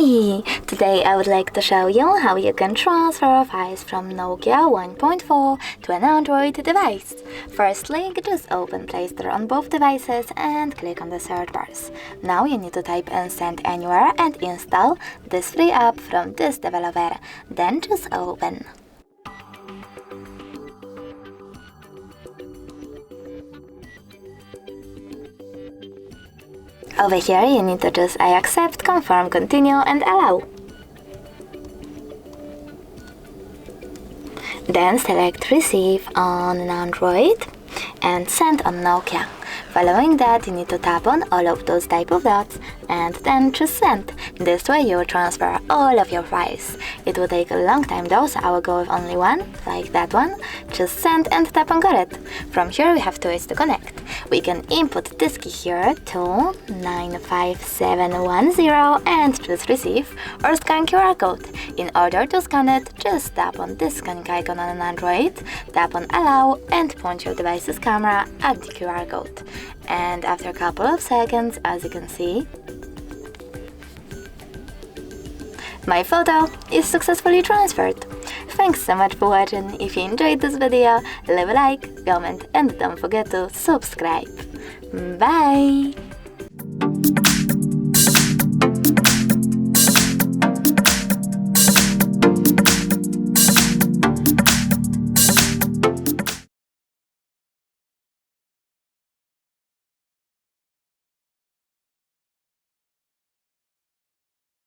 Hi! Today I would like to show you how you can transfer files from Nokia 1.4 to an Android device. Firstly, just open Play Store on both devices and click on the search bars. Now you need to type in Send Anywhere and install this free app from this developer. Then just open. Over here you need to choose I accept, confirm, continue and allow. Then select receive on an Android and send on Nokia. Following that, you need to tap on all of those type of dots and then choose send. This way you will transfer all of your files. It will take a long time though, so I will go with only one, like that one. Just send and tap on got it. From here we have two ways to connect. We can input this key here to 95710 and choose receive, or scan QR code. In order to scan it, just tap on this scanning icon on an Android, tap on allow and point your device's camera at the QR code. And after a couple of seconds, as you can see, my photo is successfully transferred. Thanks so much for watching. If you enjoyed this video, leave a like, comment and don't forget to subscribe. Bye!